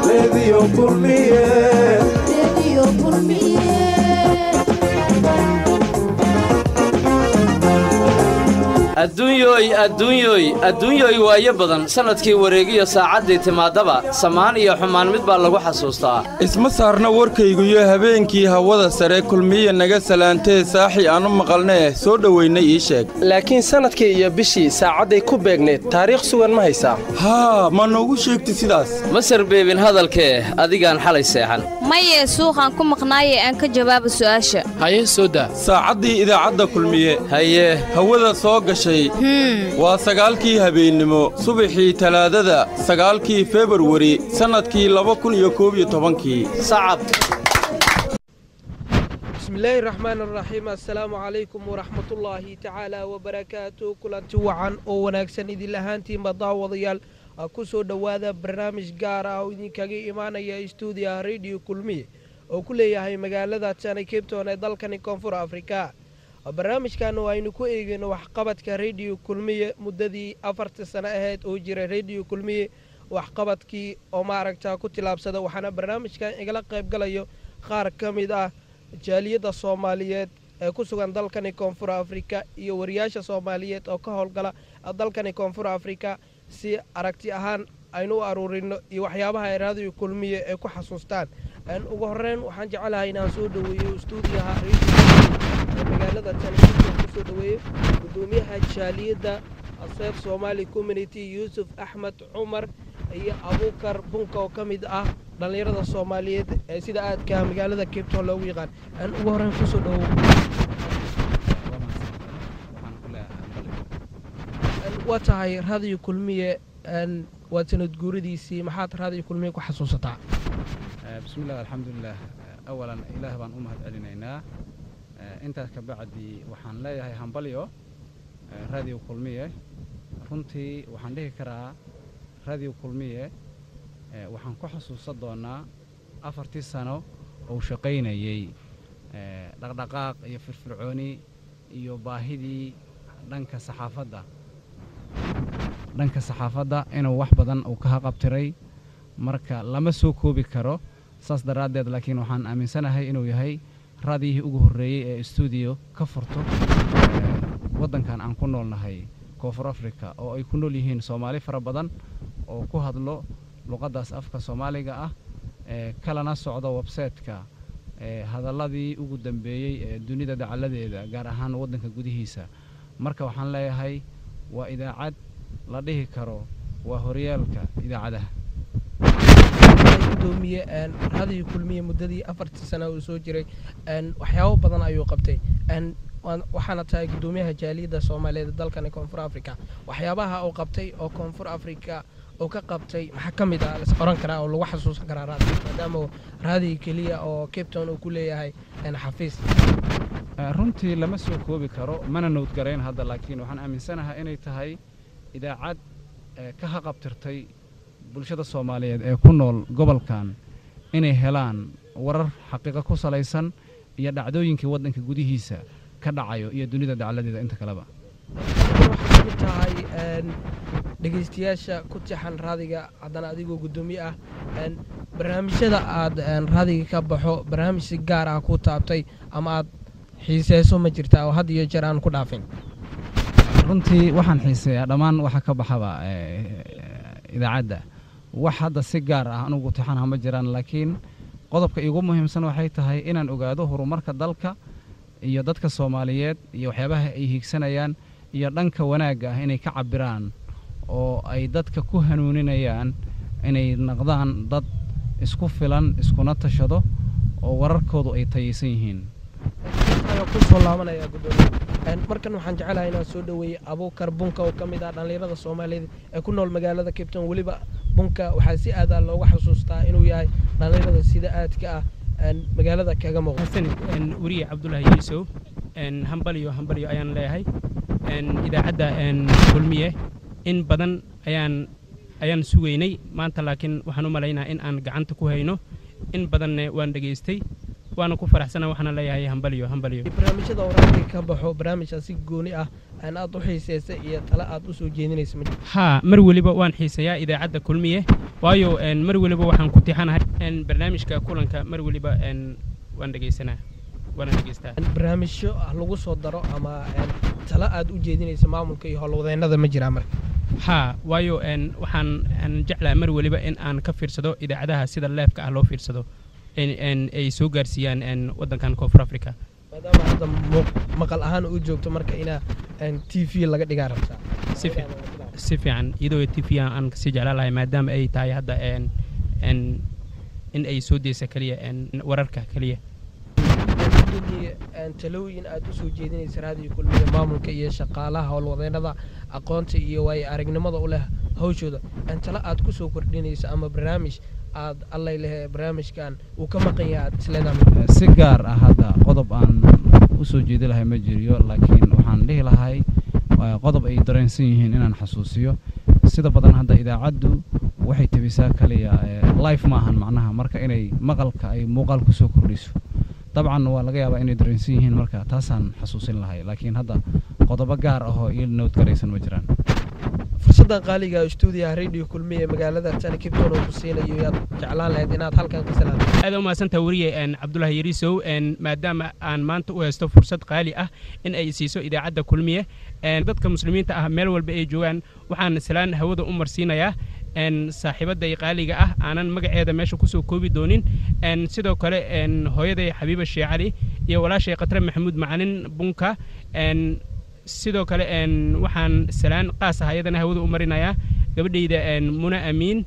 Radio Kulmiye adduunyoy waayo badan sanadkii wareegiyo saacaddii timaadaba samaan iyo xumaan mid baa lagu xasuustaa isma saarna warkayguyo habeenkii hawada sare kulmiye naga salaantee saaxi aanu maqalnee soo dhowaynay ii sheeg laakiin sanadkii iyo bishii saacadday ku beegneed taariikh sugan ma haysaa haa ma noogu sheegti sidaas ma sarbeebin hadalkee adigaan xalay seexan maye suuqaan ku maqnaaye aan ka jawaabo su'aasha haye soo daa saacaddii idaacadda kulmiye haye hawada soo gashay waa 9kii habeennimo subaxii talaadada 9kii February sanadkii 2011 sacab bismillaahi raxmaani raxiim assalaamu calaykum waraxmatullaahi tacaala wabarakaatuh kulanti wacan oo wanaagsan idin ahaantiinba daawadayaal ku soo dhowaada barnaamij gaar ah oo idinkaga imaanaya stuudiyaha radio kulmiye oo ku leeyahay magaalada Cape Town ee dalkani Koonfur Afrika barnaamijkan aynu ku eegayno waxqabadka radio kulmiye muddadii 4 sano ahayd oo jiray radio kulmiye waxqabadkii oo maaragtaa ku tilaabsada waxaana barnaamijkan igala qayb galayo qaar ka mid ah jaaliyada Soomaaliyeed ee ku sugan dalkani Koonfur Afrika iyo wariyaasha Soomaaliyeed oo ka howlgala dalkani Koonfur Afrika si aragti ahaan aynu aruurino iyo waxyaabaha ay radio kulmiye ee ku xasuustaan ugu horreyn waxaan jecelahay inaan soo dhaweeyo stuudiyaha magaalada Tanzania ku soo dhaweeyo gudoomiyaha jaaliyada Aseef Somali Community Yusuf Ahmed Umar iyo Abukar Bunka oo kamid ah dhalinyarada Soomaaliyeed ee sida aadka magaalada Cape Town loogu yaqaan ugu horreyn ku soo dhaweeyo watahay radio kulmiye waad sanad guuridiisii maxaad radio kulmiye ku xasuusataa bismillaah alxamdulillaah awalan ilaah baan u mahad celinaynaa intaas ka bacdi waxaan leeyahay hambalyo radio kulmiye runtii waxaan dhihi karaa radio kulmiye waxaan ku xasuusan doonaa 4 sano oo shaqaynayay dhaqdhaqaaq iyo firfircooni iyo baahidii dhanka saxaafadda inuu wax badan uu ka qabtiray marka lama soo koobi karo saas daraadeed laakiin waxaan aaminsanahay inuu yahay raadiyihii ugu horreeyay ee studio ka furto waddankan aan ku noolnahay Koonfur Afrika oo ay ku nool yihiin Soomaali fara badan oo ku hadlo luqadaas afka Soomaaliga ah kalana socdo website-ka hadalladii ugu dambeeyay ee dunida dacaladeeda gaar ahaan waddanka gudihiisa marka waxaan leeyahay waa idaacad la dhihi karo waa horyaalka idaacadaha gudoomiye radio kulmiye muddadii 4 sano oo soo jiray waxyaabo badan ayuu qabtay waxaana tahay gudoomiyaha jaaliyada Soomaaliyeed dalkan Koonfur Afrika waxyaabaha uu qabtay oo Koonfur Afrika oo ka qabtay waxa kamid ah la qoran karaa oo lagu xasuusan karaa maadaama radio kaliya oo Cape Town uu ku leeyahay xafiis runtii lama soo koobi karo mana nood gareyn hadda laakiin waxaan aaminsanahay inay tahay idaacad ka qabtirtay bulshada Soomaaliyeed ee ku nool gobolkan inay helaan warar xaqiiqo ku salaysan iyo dhacdooyinkii waddanka gudihiisa ka dhacayo iyo dunida dacaladeeda inta kaleba waxay tahay dhageystayaasha ku taxan raadiga haddana adigoo gudoomiye ah barnaamijyada aad raadiga ka baxo barnaamij si gaar ah ku taabtay ama aad xiiseyso ma jirtaa oo had iyo jeer aan ku dhaafin runtii waxaan xiiseeyaa dhammaan waxa ka baxaba idaacadda wax hadda si gaar ah anugu taxanaha ma jiraan laakiin qodobka iigu muhiimsan waxay tahay inaan ogaado horumarka dalka iyo dadka Soomaaliyeed iyo waxyaabaha ay hiigsanayaan iyo dhanka wanaagga ah inay ka cabiraan oo ay dadka ku hanuuninayaan inay noqdaan dad isku filan iskuna tashado oo wararkoodu ay tayeysan yihiin ku soo laabanaya gudoomiye markan waxaan jecelahay inaan soo dhaweeyo Abukar Bunka oo kamid ah dhalinyarada Soomaaliyeed ee ku nool magaalada Cape Town waliba Bunka waxa si aad ah loogu xasuustaa inuu yahay dhalinyarada sida aadka ah magaalada kaga muuqan wariye Cabdullaahi Yuusuf hambalyo ayaan leeyahay idaacadda kulmiye in badan ayaan sugeynay maanta laakiin waxaan u maleynayaa in aan gacanta ku hayno in badan waan dhageystay waana ku faraxsanahay waxaan leeyahay hambalyo barnaamijyada waraaqi ka baxo barnaamijka si gooni ah aan aad u xiiseysa iyo tala aad u soo jeedinayso ها mar waliba waan xiisayaa idaacadda kulmiye waayo mar waliba waxaan ku tixanahay barnaamijka kulanka mar waliba waan dhageysanaa waan dhageystaa barnaamijyo lagu soo daro ama tala aad u jeedinayso maamulka iyo howlwadeennada ma jiraan marka ها waayo waxaan jeclaa mar waliba in aan ka fiirsado idaacadaha sida leefka ah loo fiirsado ay soo gaarsiiyaan wadankan Koonfur Afrika maadaama hadda maqal ahaan u joogto marka ina TV laga dhigaa rabtaa si fiican iyadoo TV aan ka sii jeclaalahay maadaama ay tahay hadda in ay soo deeysa kaliya wararka kaliya talooyin aad u soo jeedinaysa raadiyo kulmiye maamulka iyo shaqaalaha howlwadeennada aqoonta iyo way aragnimada u leh hawshooda tala aad ku soo kordhinaysa ama barnaamij aad allay leh barnaamijkan uu ka maqan yahay isleedahay si gaar ah hadda qodob aan u soo jeedi lahay ma jiro laakiin waxaan dhihi lahay qodob ay dareensan yihiin inaan xasuusiyo sida badan hadda idaacaddu waxay tabisaa kaliya live ma ahan macnaha marka inay maqalka ay muuqaal ku soo kordhiso dabcan waa laga yaabaa inay dareensan yihiin marka taasaan xasuusin lahay laakiin hadda qodobo gaar ah oo ii nood garaysan ma jiraan fursaddan qaaliga stuudiyaha radio kulmiye magaalada Tani Kipton oo ku siinayo yaad jeclaan lahayd inaad halkan ka salaanto aad u maasanta wariye Cabdullaahi Yariisow maadaama aan maanta u haysto fursad qaali ah in ay siiso idaacadda kulmiye dadka muslimiinta ah meel walba ay joogaan waxaan salaan hawada u marsiinayaa saaxiibaday qaaliga ah aanan magaceeda meesha ku soo koobi doonin sidoo kale hooyaday Xabiiba Sheekh Cali iyo walaashay Qatra Maxamuud Macalin Bunka sidoo kale waxaan salaan qaas ah ayadana hawada u marinayaa gabadhayda Muna Amiin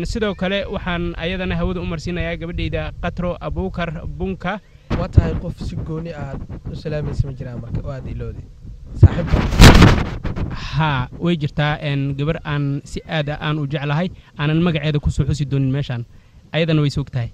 sidoo kale waxaan ayadana hawada u marsiinayaa gabadhayda Qatro Abuukar Bunka waa tahay qof si gooni ah u salaamaysa ma jiraan marka oo aad iloodi saaxiibka ها way jirtaa gabar aan si aad aan u jeclahay aanan magaceeda ku soo xusi doonin meeshan ayadana way sugtahay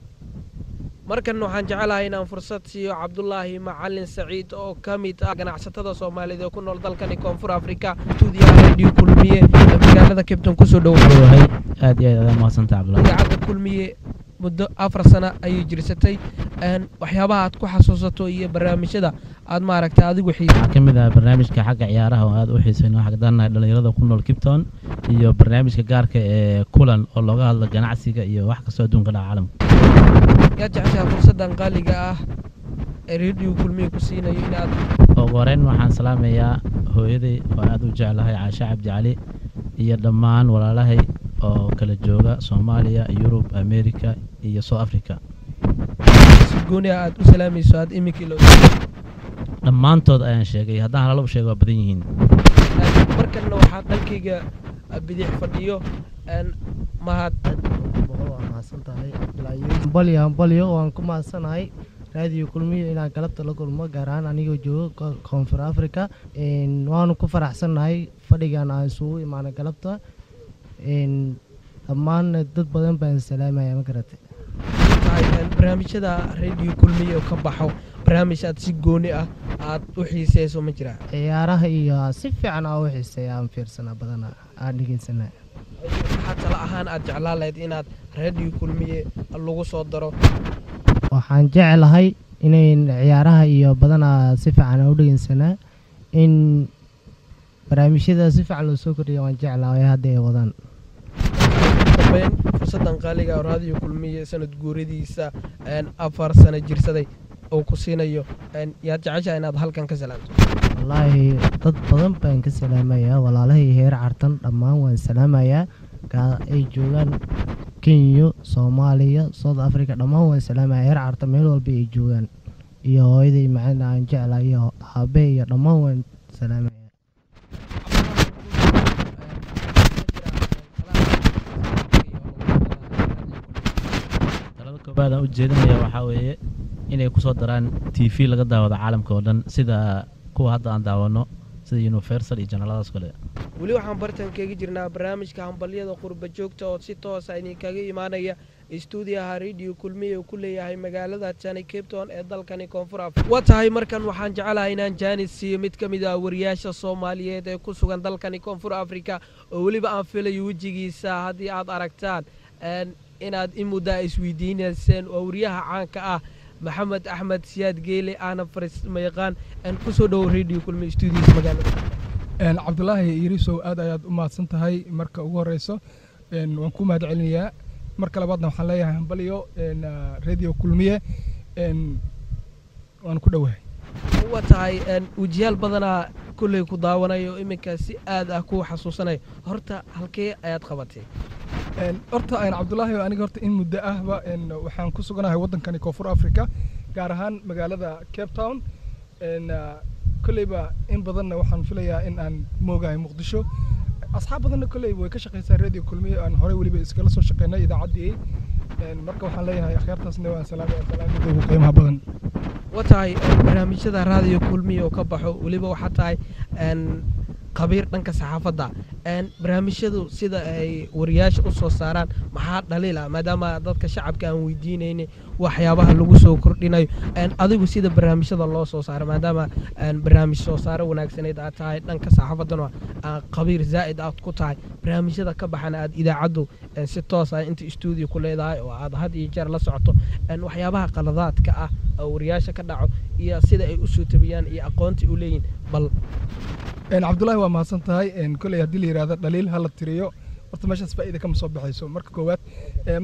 markan waxaan jecelahay inaan fursad siiyo Cabdullaahi Macalin Saciid oo kamid ah ganacsatada Soomaaliyeed oo ku nool dalkan Koonfur Afrika stuudiyaha radio kulmiye magaalada Cape Town ku soo dhawahay aad iyo aad ma santa Cabdullaahi idaacadda kulmiye muddo 4 sano ayay jirsatay waxyaabaha aad ku xasuusato iyo barnaamijyada aad ma aragtay adigu xiiso kamid ah barnaamijka xagga ciyaaraha oo aad u xiiseeyay xagdana dhalinyarada ku nool Cape Town iyo barnaamijka gaarka ee kulan oo looga hadlo ganacsiga iyo wax kasta oo adduunka caalamka yaa jeceshahay fursaddan qaaliga ah ee radio kulmiye ku siinayo inaad oo horeen waxaan salaamayaa hooyaday oo aad u jeclahay Caasha Cabdi Cali iyo dhammaan walaalahay oo kala jooga Soomaaliya, Yurub, America iyo South Africa si gooni ah aad u salaamayso aad imikii loo dhammaantood ayaan sheegay haddaan halaba sheego waa badan yihiin markanna waxaa dhankayga bidix fadhiyo mahad maasantahay balyo waan ku maadsanahay raadiyo kulmiye inaan galabta la kulmo gaar ahaan anigoo joogo Koonfur Afrika waanu ku faraxsanahay fadhigan aan isugu imaanay galabta dhammaan dad badan baan salaamayaa ma garatay barnaamijyada radio kulmiye oo ka baxo barnaamij aad si gooni ah aad u xiiseyso ma jiraa ciyaaraha iyo si fiican aan u xiiseeyaa aan fiirsanaa badan aan dhegeysanaa waxaa tala ahaan aad jeclaan lahayd inaad radio kulmiye lagu soo daro waxaan jeclahay inay ciyaaraha iyo badanaa si fiican u dhegeysanaa in barnaamijyada si fiican loo soo kordhiyo waan jeclahay hadda ay wadaan fursaddan qaaliga oo radio kulmiye sanad guuradiisa 4 sano jirsaday oo ku siinayo yaad jeceshahay inaad halkan ka salaanto wallaahi dad badan baan ka salaamayaa walaalahay heer cartan dhammaan waan salaamayaa ay joogaan Kenya, Soomaaliya, South Africa dhammaan waan salaamayaa heer cartan meel walba ay joogaan iyo hooyaday macaan aan jeclahay iyo aabe iyo dhammaan waan salaamayaa baadan u jeedinaya waxa weeye inay ku soo daraan TV laga daawado caalamka oo dhan sida kuwa hadda aan daawano sida Universal iyo channeladaas kale wali waxaan bartan kaga jirnaa barnaamijka hambaliyada qurba joogta oo si toos ah idin kaga imaanaya stuudiyaha radio kulmiye ku leeyahay magaalada Tani Cape Town ee dalkan Koonfur Afrika waa tahay markan waxaan jecelahay inaan jaanis siiyo mid kamid ah wariyaasha Soomaaliyeed ee ku sugan dalkan Koonfur Afrika oo waliba aan filayo wajigiisa haddii aad aragtaan inaad imudda isweydiinayseen oo wariyaha caanka ah Maxamed Axmed Siyaad Geele ana farisma yaqaan ku soo dhaw radio kulmiye stuudiyaha magaalada cabdulaahi yirisow aad ayaad u mahadsan tahay marka ugu horeyso waan ku mahad celinayaa marka labaadna waxaan leeyahay hambaliyo radio kulmiye waan ku dhowahay waa tahay wajiyaal badanaa kulley ku daawanayo iminka si aad ah ku xasuusanayo horta halkee ayaad qabatay horta cabdulaahi aniga horta in muddo ahba waxaan ku suganahay waddankani koonfur africa gaar ahaan magaalada cape town kolleyba in badanna waxaan filayaa in aan moogahay muqdisho asxaab badanna kolleyba way ka shaqaysaa radio kulmiye aan horey weliba iskala soo shaqeynay idaacaddii marka waxaan leeyahay akhyaartaasna waan salaamaya salaamada ugu qiimaha badan waa tahay barnaamijyada radio kulmiye oo ka baxo weliba waxaa tahay qabiir dhanka saxaafadda barnaamijyadu sida ay wariyaasha u soo saaraan maxaa dhaliila maadaama dadka shacabka aan weydiinayni waxyaabaha lagu soo kordhinayo adigu sida barnaamijyada loo soo saaro maadaama barnaamij soo saaro wanaagsaneyd aad tahay dhanka saxaafaddana qabiir zaa'id aad ku tahay barnaamijyada ka baxana aad idaacaddu si toos ah inta stuudio ku leedahay oo aad had iyo jeer la socoto waxyaabaha qaladaadka ah oo wariyaasha ka dhaco iyo sida ay u soo tabiyaan iyo aqoonta u leeyihin bal cabdulaahi waa mahadsan tahay kolley haddii la yidhahdo dhaliil ha la tiriyo horta meeshaas faa'iida kama soo baxayso marka koowaad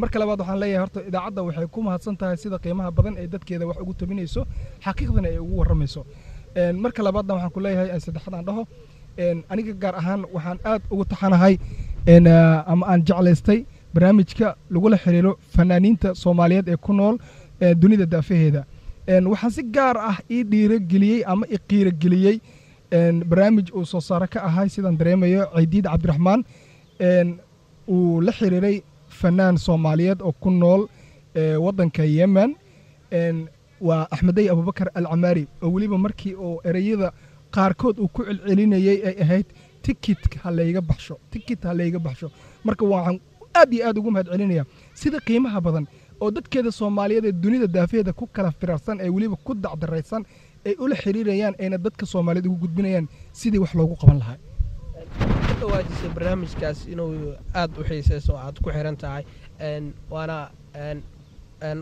marka labaad waxaan leeyahay horta idaacadda waxay ku mahadsan tahay sida qiimaha badan ee dadkeeda wax ugu tabinayso xaqiiqdana ay ugu warramayso marka labaadna waxaan ku leeyahay saddexaad aan dhaho aniga gaar ahaan waxaan aad ugu taxanahay ama aan jeclaystay barnaamijka lagula xiriiro fanaaniinta soomaaliyeed ee ku nool dunida daafaheeda waxaan si gaar ah ii dhiirageliyey ama i qiirageliyey barnaamij uu soo saaro ka ahay sidaan dareemayo ciidiid cabdiraxmaan uu la xiriiray fanaan soomaaliyeed oo ku nool waddanka yemen waa axmedey abubakar alcamaari oo weliba markii uu ereyada qaarkood uu ku celcelinayey ay ahayd tikit ha layga baxsho marka waxaan aad iyo aad ugu mahad celinaya sida qiimaha badan oo dadkeeda soomaaliyeed ee dunida daafaheeda ku kala firarsan ee weliba ku dacdaraysan ay ula xiriirayaan ayna dadka soomaaliyeed ugu gudbinayaan sidii wax loogu qaban lahaa ka dhawaajisay barnaamijkaas inuu aad u xiiseyso aad ku xiran tahay waana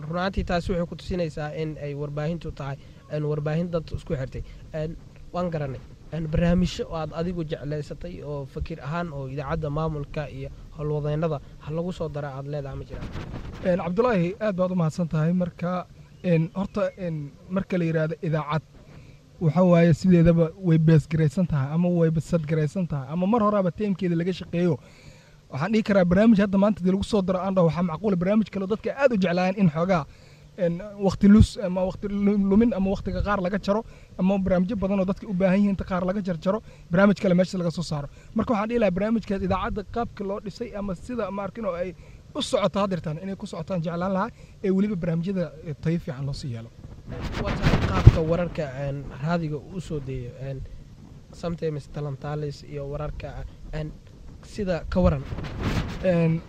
runaantii taasi waxay ku tusinaysaa in ay warbaahintu tahay warbaahin dad isku xirtay waan garanay barnaamijyo aad adigu jeclaysatay oo fakir ahaan oo idaacadda maamulka iyo howlwadeennada ha lagu soo dara aad leedahay ma jiraan cabdulaahi aad baad u mahadsan tahay marka horta marka la yidhaahdo idaacad waxa waaye sideedaba way beesgaraysan tahay ama way basadgaraysan tahay ama mar horaaba teemkeeda laga shaqeeyo waxaan dhihi karaa barnaamij hadda maanta dii lagu soo daro aan dhaho waxaa macquula barnaamij kale dadka aad u jeclaayeen in xoogaa waqti lus ama waqti lumin ama waqtiga qaar laga jaro ama barnaamijyo badan oo dadka u baahan yihiin inta qaar laga jarjaro barnaamij kale meesha laga soo saaro marka waxaan dhihi lahaa barnaamijkaas idaacadda qaabka loo dhisay ama sida ma arkin oo ay u socoto haddirtaan inay ku socotaan jeclaan lahaa ee weliba barnaamijyada tayo fiican loo sii yeelo waa tahay qaabka wararka raadiga u soo deeyo sometimes talantalis iyo wararka sida ka waran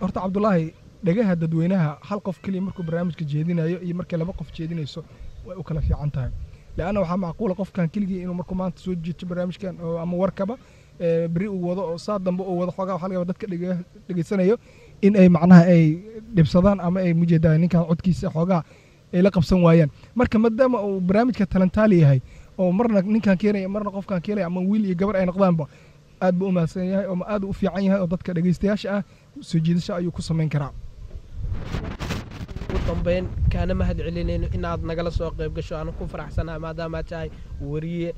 horta cabdulaahi dhagaha dadweynaha hal qof keliya markuu barnaamijka jeedinayo iyo markay laba qof jeedinayso way u kala fiican tahay leanna waxaa macquula qofkan keligii inuu markuu maanta soo jeeto barnaamijkan ama warkaba beri uu wado oo saa dambe uu wado xoogaa waxaa laga yaabaa dadka dhegaysanayo in ay macnaha ay dhibsadaan ama ay mujeedaan ninkan codkiisa xoogaa ay la qabsan waayaan marka maadaama uu barnaamijka talantaali yahay oo marna ninkan keenaya marna qofkan keenaya ama wiil iyo gabar ay noqdaanba aad buu u mahadsan yahay oo aad u fiican yahay oo dadka dhegaystayaasha ah soo jiidasho ayuu ku samayn karaa ugu dambeyn kaana mahad celinayno inaad nagala soo qayb gasho aan ku faraxsanahay maadaama tahay wariye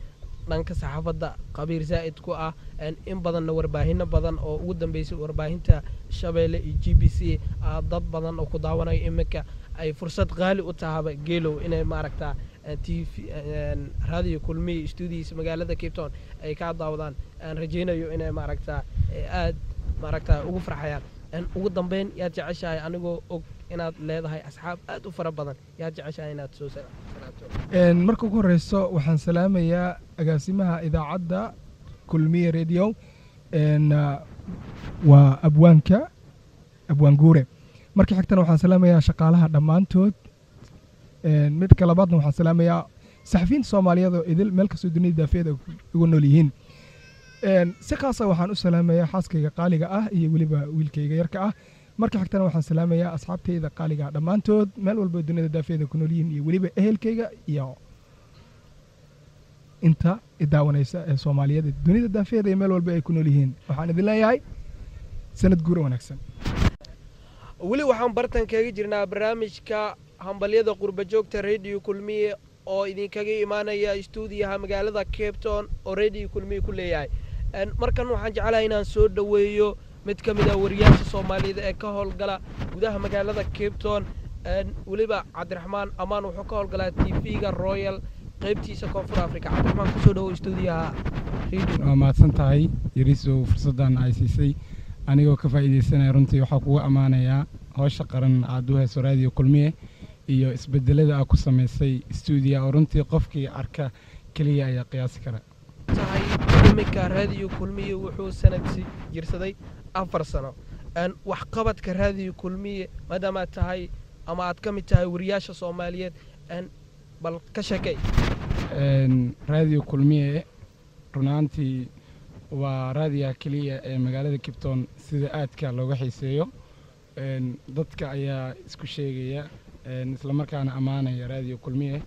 dhanka saxaafadda qabiir zaa'id ku ah in badanna warbaahinno badan oo ugu dambeysay warbaahinta shabeelle iyo g b c dad badan oo ku daawanayo iminka ay fursad qaali u tahaba geelow inay maaragtaa tv radio kulmiye stuudiyiisa magaalada cape town ay kaa daawadaan aan rajaynayo inay maaragtaa aad maaragtaa ugu farxayaan ugu dambeyn yaad jeceshahay anigoo og inaad leedahay asxaab aad u fara badan yaad jeceshahay inaad soo salaato marka ugu horeyso waxaan salaamayaa agaasimaha idaacadda kulmiye radio waa abwaan guure marka xigtana waxaan salaamayaa shaqaalaha dhammaantood midka labaadna waxaan salaamayaa saxafiyiinta soomaaliyeed oo idil meel kastoo dunida daafeeda ugu nool yihiin si khaasa waxaan u salaamayaa xaaskayga qaaliga ah iyo weliba wiilkayga yarka ah marka xigtana waxaan salaamayaa asxaabtayda qaaliga dhammaantood meel walba dunida daafeeda ku nool yihiin iyo weliba ehelkayga iyo inta idaawanaysa ee Soomaaliyeed dunida daafeeda iyo meel walba ay ku nool yihiin waxaan idin leeyahay sanad guur wanaagsan weli waxaan bartan kaga jirnaa barnaamijka hambalyada qurba joogta Radio Kulmiye oo idinkaga imaanaya stuudiyaha magaalada Cape Town oo Radio Kulmiye ku leeyahay markan waxaan jecelahay inaan soo dhaweeyo mid ka mid ah wariyaasha Soomaaliyeed ee ka howlgala gudaha magaalada Cape Town waliba Cabdiraxmaan Amaan wuxuu ka howlgalaa TV-ga Royal qaybtiisa Koonfur Afrika. Cabdiraxmaan ku soo dhawow stuudiyaha Radio. waa mahadsan tahay yariso fursadan ay siisay anigoo ka faa'iideysanaya runtii waxaa kugu amaanayaa hawsha qaran aad u hayso Radio Kulmiye iyo isbedelada aad ku sameysay stuudiyaha oo runtii qofkii arka kaliya ayaa qiyaasi kara tahay imika Radio Kulmiye wuxuu sanadsi jirsaday 4 sano wax qabadka Radio Kulmiye maadaama tahay ama aad ka mid tahay wariyaasha Soomaaliyeed bal ka shaqay Radio Kulmiye runaantii waa raadiyaha kaliya ee magaalada Cape Town sida aadka looga xiiseeyo dadka ayaa isku sheegaya isla markaana amaanaya Radio Kulmiye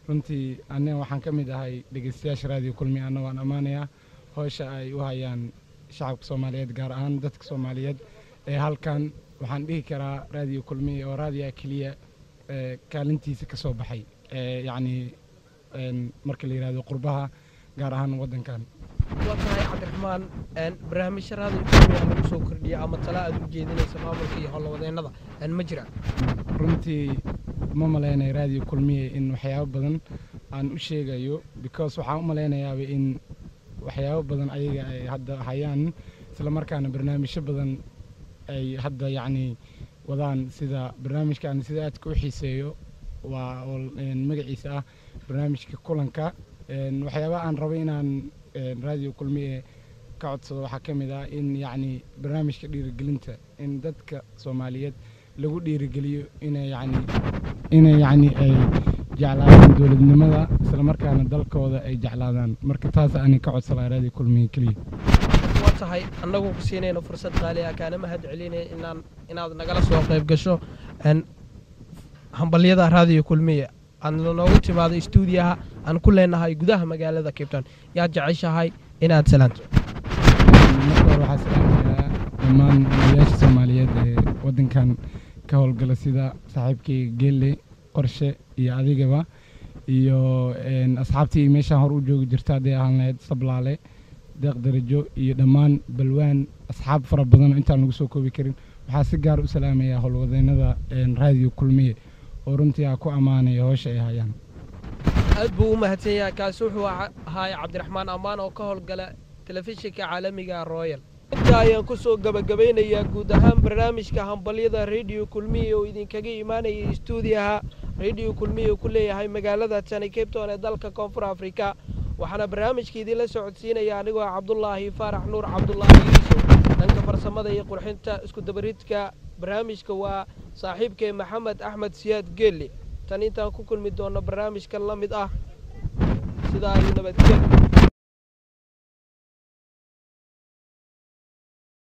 runtii aniga waxaan ka mid ahay dhageystayaasha Radio Kulmiye anna waan amaanayaa hawsha ay u hayaan shacabka Soomaaliyeed gaar ahaan dadka Soomaaliyeed ee halkan waxaan dhihi karaa Radio Kulmiye oo raadiyaha kaliya kaalintiisa ka soo baxay yacni marka la yiraahdo qurbaha gaar ahaan wadankan waxay Cabdiraxmaan barnaamijka Radio Kulmiye lagu soo kordhiyay ama tala aad u jeedinaysa maamulka iyo howlwadeennada ma jira runtii ma maleynay Radio Kulmiye in waxyaabo badan aan u sheegayo because waxaan u maleynayaa in waxyaabo badan ayaga ay hadda hayaan isla markaana barnaamijyo badan ay hadda yacni wadaan sida barnaamijkan sida aad ku xiiseeyo waa magaciisa ah barnaamijka kulanka waxyaabaha aan rabo inaan Radio Kulmiye ka codsado waxaa ka mid ah in yacni barnaamijka dhiirigelinta in dadka Soomaaliyeed lagu dhiirigeliyo inay yacni ay jeclaadaan dowladnimada isla markaana dalkooda ay jeclaadaan marka taas aan ka codsadaa Radio Kulmiye kaliya tahay annagu ku siinayno fursad qaali ah kaana mahad celinay inaad nagala soo qayb gasho hambalyada Radio Kulmiye aan noogu timaado stuudiyaha aan ku leenahay gudaha magaalada Cape Town yaa jeceshahay inaad salaanto waxaa salaamayaa dhammaan wariyaasha Soomaaliyeed ee wadankan ka howlgala sida saaxiibkay Gelle Qorshe iyo adigaba iyo asxaabtii meeshaan hor u joogi jirta hadday ahaan lahayd Sablaale deeq darajo iyo dhammaan balwaan asxaab fara badan intaan lagu soo koobi karin waxaa si gaar u salaamayaa howlwadeennada Radio Kulmiye oo runtii ku amaanaya hawsha ay hayaan aad buu u mahadsan yahay kaas wuxuu ahaa Cabdiraxmaan Amaan oo ka howlgala telefishinka caalamiga Royal inta ayaan ku soo gabagabeynayaa guud ahaan barnaamijka hambalyada Radio Kulmiye oo idinkaga imaanaya stuudiyaha Radio Kulmiye ku leeyahay magaalada Cape Town ee dalka Koonfur Afrika waxaana barnaamijkeedii la socodsiinaya anigoo Cabdullaahi Faarax Nuur Cabdullaahi Yuusuf dhanka farsamada iyo qurxinta isku dabaridka barnaamijka waa saaxiibkay Maxamed Axmed Siyaad Geelle tan intaan ku kulmi doono barnaamijka la mid ah sida ay nabadgelyo